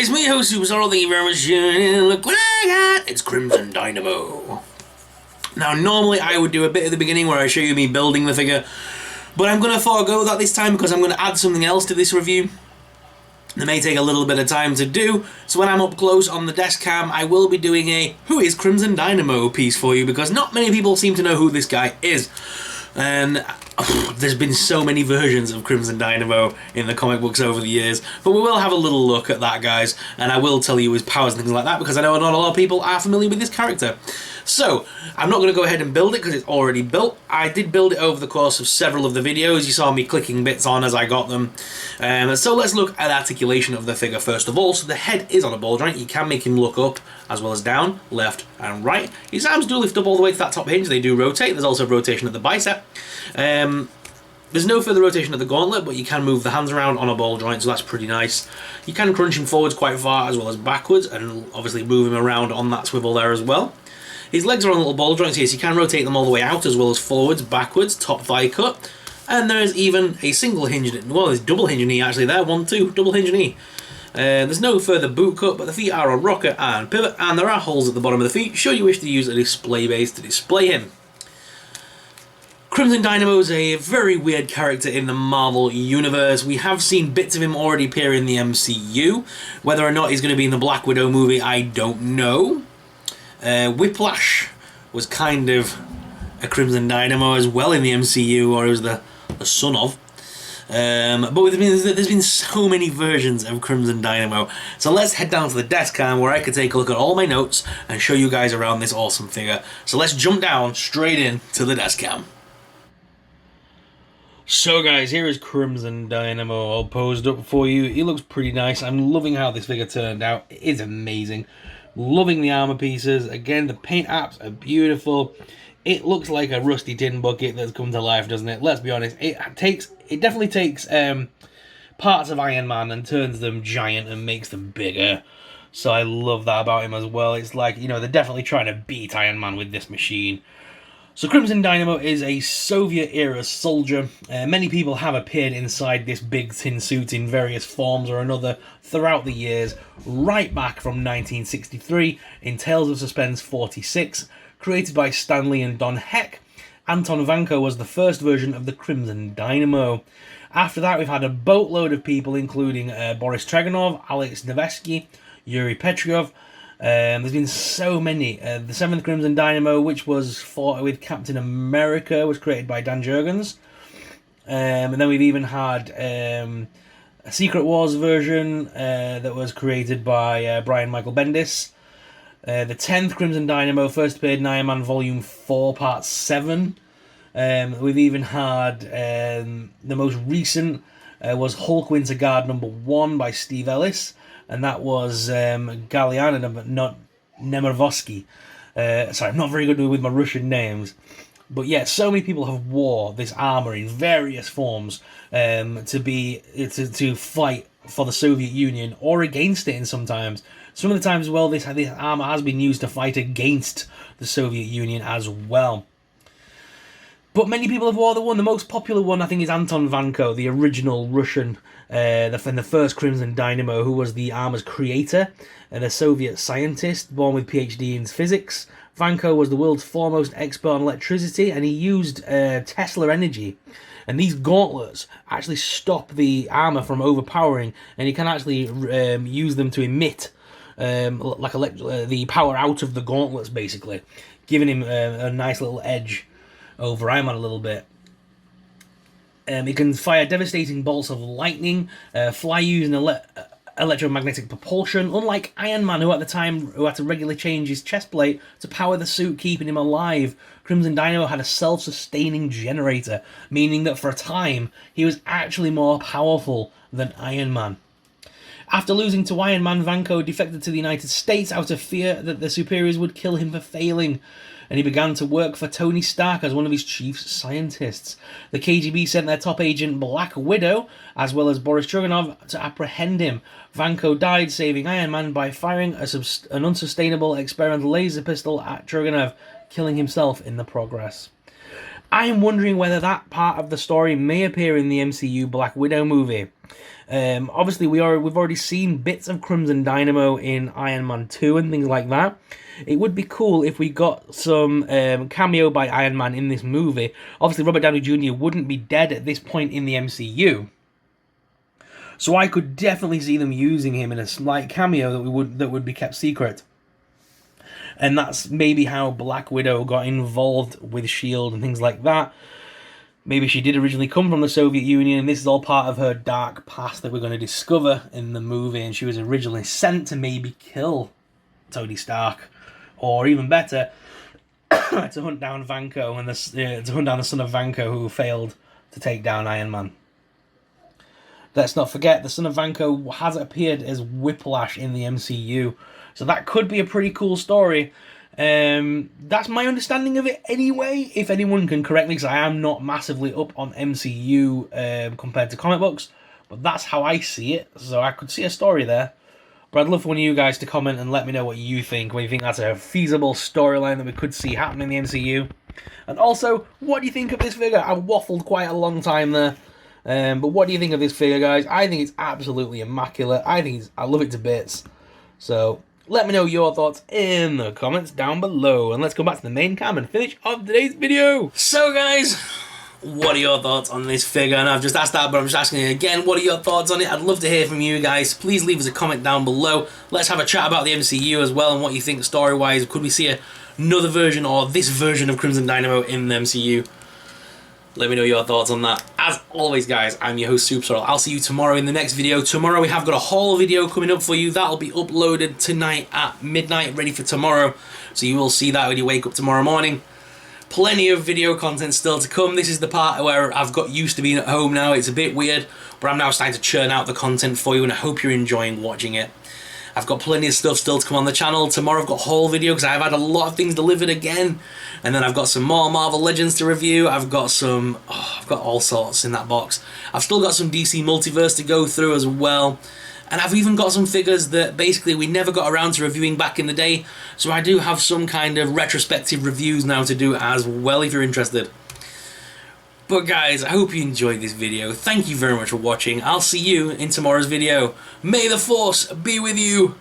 guys, me host Superstar, thank you very much. And look what I got! It's Crimson Dynamo. Now, normally I would do a bit at the beginning where I show you me building the figure, but I'm going to forego that this time because I'm going to add something else to this review. It may take a little bit of time to do, so when I'm up close on the desk cam, I will be doing a Who is Crimson Dynamo piece for you, because not many people seem to know who this guy is. And there's been so many versions of Crimson Dynamo in the comic books over the years, but we will have a little look at that, guys, and I will tell you his powers and things like that, because I know not a lot of people are familiar with this character. So, I'm not going to go ahead and build it because it's already built. I did build it over the course of several of the videos. You saw me clicking bits on as I got them. So let's look at articulation of the figure first of all. So the head is on a ball joint. You can make him look up as well as down, left and right. His arms do lift up all the way to that top hinge. They do rotate. There's also rotation at the bicep. There's no further rotation at the gauntlet, but you can move the hands around on a ball joint, so that's pretty nice. You can crunch him forwards quite far as well as backwards, and obviously move him around on that swivel there as well. His legs are on little ball joints here, so you can rotate them all the way out as well as forwards, backwards, top thigh cut. And there's even a single hinged, well, there's double hinged knee actually there, 1, 2, double hinged knee. There's no further boot cut, but the feet are on rocker and pivot, and there are holes at the bottom of the feet should you wish to use a display base to display him. Crimson Dynamo is a very weird character in the Marvel Universe. We have seen bits of him already appear in the MCU. Whether or not he's going to be in the Black Widow movie, I don't know. Whiplash was kind of a Crimson Dynamo as well in the MCU, or he was the son of. But there's been so many versions of Crimson Dynamo. So let's head down to the desk cam where I can take a look at all my notes and show you guys around this awesome figure. So let's jump down straight in to the desk cam. So guys, here is Crimson Dynamo all posed up for you. He looks pretty nice. I'm loving how this figure turned out. It is amazing. Loving the armor pieces. Again, the paint apps are beautiful. It looks like a rusty tin bucket that's come to life, doesn't it? Let's be honest. It definitely takes parts of Iron Man and turns them giant and makes them bigger. So I love that about him as well. It's like, you know, they're definitely trying to beat Iron Man with this machine. So Crimson Dynamo is a Soviet-era soldier. Many people have appeared inside this big tin suit in various forms or another throughout the years, right back from 1963 in Tales of Suspense 46, created by Stan Lee and Don Heck. Anton Vanko was the first version of the Crimson Dynamo. After that, we've had a boatload of people, including Boris Tregonov, Alex Nevsky, Yuri Petrov. There's been so many. The 7th Crimson Dynamo, which was fought with Captain America, was created by Dan Jurgens. And then we've even had a Secret Wars version that was created by Brian Michael Bendis. The 10th Crimson Dynamo first appeared in Iron Man Volume 4, Part 7. We've even had the most recent was Hulk Winter Guard number 1 by Steve Ellis. And that was Galiana, not Nemerovsky. Sorry, I'm not very good with my Russian names. But yeah, so many people have wore this armour in various forms to fight for the Soviet Union or against it in sometimes. Some of the times as well, this armour has been used to fight against the Soviet Union as well. But many people have worn the one. The most popular one, I think, is Anton Vanko, the original Russian, the first Crimson Dynamo, who was the armor's creator, and a Soviet scientist born with PhD in physics. Vanko was the world's foremost expert on electricity, and he used Tesla energy. And these gauntlets actually stop the armor from overpowering, and you can actually use them to emit the power out of the gauntlets, basically, giving him a nice little edge over Iron Man a little bit. It can fire devastating bolts of lightning, fly using electromagnetic propulsion, unlike Iron Man, who at the time had to regularly change his chest plate to power the suit, keeping him alive. Crimson Dynamo had a self-sustaining generator, meaning that for a time he was actually more powerful than Iron Man. After losing to Iron Man, Vanko defected to the United States out of fear that the superiors would kill him for failing, and he began to work for Tony Stark as one of his chief scientists. The KGB sent their top agent Black Widow, as well as Boris Tregonov, to apprehend him. Vanko died, saving Iron Man by firing an unsustainable experimental laser pistol at Tregonov, killing himself in the progress. I'm wondering whether that part of the story may appear in the MCU Black Widow movie. Obviously, we've already seen bits of Crimson Dynamo in Iron Man 2 and things like that. It would be cool if we got some cameo by Iron Man in this movie. Obviously, Robert Downey Jr. wouldn't be dead at this point in the MCU, so I could definitely see them using him in a slight cameo that would be kept secret. And that's maybe how Black Widow got involved with S.H.I.E.L.D. and things like that. Maybe she did originally come from the Soviet Union, and this is all part of her dark past that we're going to discover in the movie, and she was originally sent to maybe kill Tony Stark, or even better, to hunt down Vanko, and to hunt down the son of Vanko who failed to take down Iron Man. Let's not forget, the son of Vanko has appeared as Whiplash in the MCU, so that could be a pretty cool story. That's my understanding of it anyway, if anyone can correct me, because I am not massively up on MCU compared to comic books, but that's how I see it, so I could see a story there. But I'd love for one of you guys to comment and let me know what you think, when you think that's a feasible storyline that we could see happen in the MCU. And also, what do you think of this figure? I waffled quite a long time there, but what do you think of this figure, guys? I think it's absolutely immaculate. I love it to bits. So let me know your thoughts in the comments down below, and let's go back to the main cam and finish off today's video. So guys, what are your thoughts on this figure? And I've just asked that, but I'm just asking it again. What are your thoughts on it? I'd love to hear from you guys. Please leave us a comment down below. Let's have a chat about the MCU as well and what you think story-wise. Could we see another version or this version of Crimson Dynamo in the MCU? Let me know your thoughts on that. As always, guys, I'm your host, Supersorrel. I'll see you tomorrow in the next video. Tomorrow we have got a haul video coming up for you. That'll be uploaded tonight at midnight, ready for tomorrow. So you will see that when you wake up tomorrow morning. Plenty of video content still to come. This is the part where I've got used to being at home now. It's a bit weird, but I'm now starting to churn out the content for you, and I hope you're enjoying watching it. I've got plenty of stuff still to come on the channel. Tomorrow I've got a haul video because I've had a lot of things delivered again. And then I've got some more Marvel Legends to review. I've got all sorts in that box. I've still got some DC Multiverse to go through as well. And I've even got some figures that basically we never got around to reviewing back in the day. So I do have some kind of retrospective reviews now to do as well if you're interested. But guys, I hope you enjoyed this video. Thank you very much for watching. I'll see you in tomorrow's video. May the Force be with you.